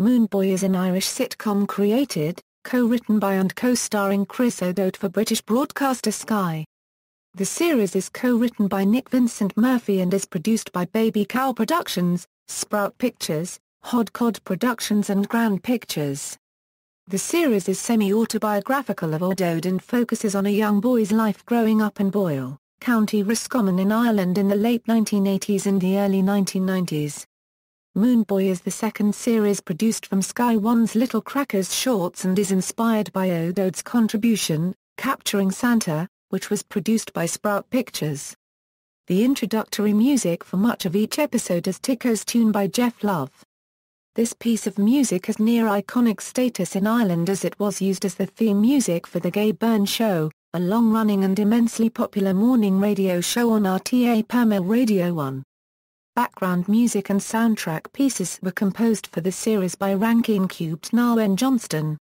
Moone Boy is an Irish sitcom created, co-written by and co-starring Chris O'Dowd for British broadcaster Sky. The series is co-written by Nick Vincent Murphy and is produced by Baby Cow Productions, Sprout Pictures, Hod Cod Productions and Grand Pictures. The series is semi-autobiographical of O'Dowd and focuses on a young boy's life growing up in Boyle, County Roscommon in Ireland in the late 1980s and the early 1990s. Moone Boy is the second series produced from Sky One's Little Crackers shorts and is inspired by O'Dowd's contribution, Capturing Santa, which was produced by Sprout Pictures. The introductory music for much of each episode is Ticko's tune by Jeff Love. This piece of music has near iconic status in Ireland as it was used as the theme music for The Gay Byrne Show, a long-running and immensely popular morning radio show on RTA Permel Radio 1. Background music and soundtrack pieces were composed for the series by Rankin Cubed Nawen Johnston.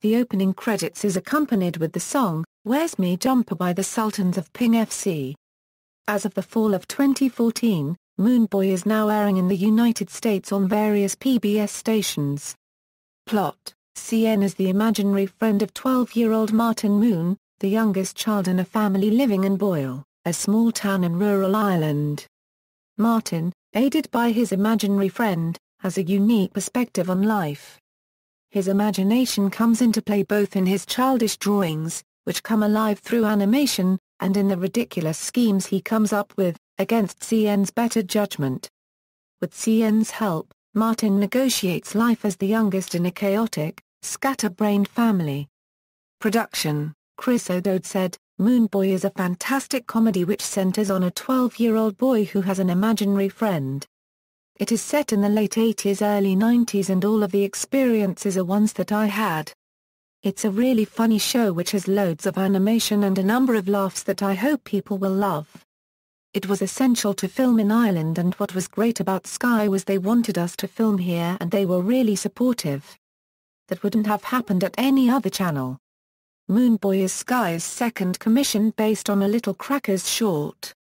The opening credits is accompanied with the song, Where's Me Jumper by the Sultans of Ping FC. As of the fall of 2014, Moone Boy is now airing in the United States on various PBS stations. Plot: CN is the imaginary friend of 12-year-old Martin Moone, the youngest child in a family living in Boyle, a small town in rural Ireland. Martin, aided by his imaginary friend, has a unique perspective on life. His imagination comes into play both in his childish drawings, which come alive through animation, and in the ridiculous schemes he comes up with, against CN's better judgment. With CN's help, Martin negotiates life as the youngest in a chaotic, scatterbrained family. Production: Chris O'Dowd said, Moone Boy is a fantastic comedy which centers on a 12-year-old boy who has an imaginary friend. It is set in the late 80s early 90s and all of the experiences are ones that I had. It's a really funny show which has loads of animation and a number of laughs that I hope people will love. It was essential to film in Ireland and what was great about Sky was they wanted us to film here and they were really supportive. That wouldn't have happened at any other channel. Moone Boy is Sky's second commission based on a Little Crackers short.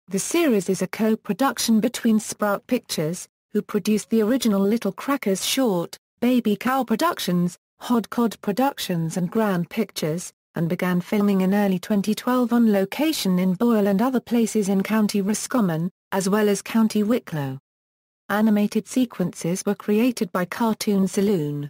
The series is a co-production between Sprout Pictures, who produced the original Little Crackers short, Baby Cow Productions, Hod Cod Productions and Grand Pictures, and began filming in early 2012 on location in Boyle and other places in County Roscommon, as well as County Wicklow. Animated sequences were created by Cartoon Saloon.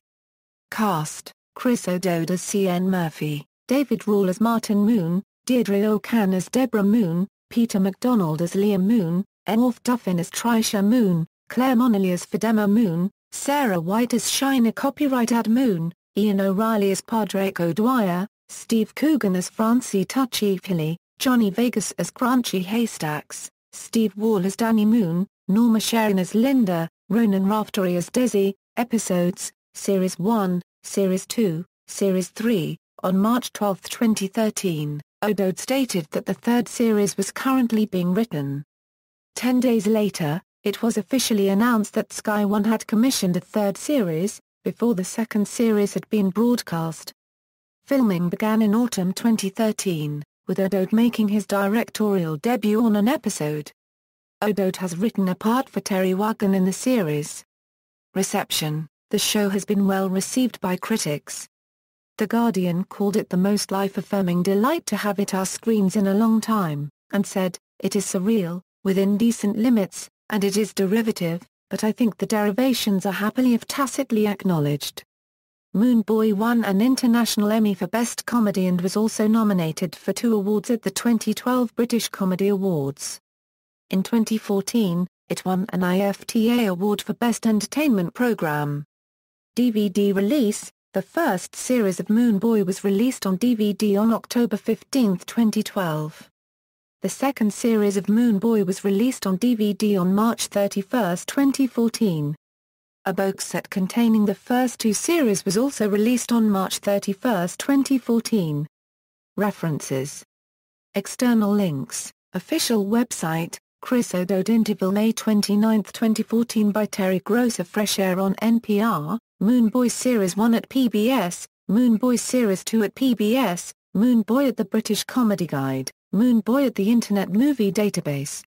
Cast: Chris O'Dowd as CN Murphy, David Rawle as Martin Moone, Deirdre O'Kane as Deborah Moone, Peter MacDonald as Liam Moone, Eorf Duffin as Tricia Moone, Claire Monelly as Fidema Moone, Sarah White as Shina Copyright Ad Moone, Ian O'Reilly as Padraig O'Dwyer, Steve Coogan as Francie Touchy-Philly, Johnny Vegas as Crunchy Haystacks, Steve Wall as Danny Moone, Norma Sharon as Linda, Ronan Raftery as Desi. Episodes: Series 1, Series 2, Series 3. On March 12, 2013, O'Dowd stated that the third series was currently being written. 10 days later, it was officially announced that Sky One had commissioned a third series, before the second series had been broadcast. Filming began in autumn 2013, with O'Dowd making his directorial debut on an episode. O'Dowd has written a part for Terry Wogan in the series. Reception: the show has been well received by critics. The Guardian called it the most life-affirming delight to have hit our screens in a long time, and said, it is surreal, within decent limits, and it is derivative, but I think the derivations are happily if tacitly acknowledged. Moone Boy won an International Emmy for Best Comedy and was also nominated for 2 awards at the 2012 British Comedy Awards. In 2014, it won an IFTA award for Best Entertainment Programme. DVD release: the first series of Moone Boy was released on DVD on October 15, 2012. The second series of Moone Boy was released on DVD on March 31, 2014. A box set containing the first 2 series was also released on March 31, 2014. References: External links, Official website, Chris O'Dowd interview May 29, 2014 by Terry Gross of Fresh Air on NPR, Moone Boy Series 1 at PBS, Moone Boy Series 2 at PBS, Moone Boy at the British Comedy Guide, Moone Boy at the Internet Movie Database.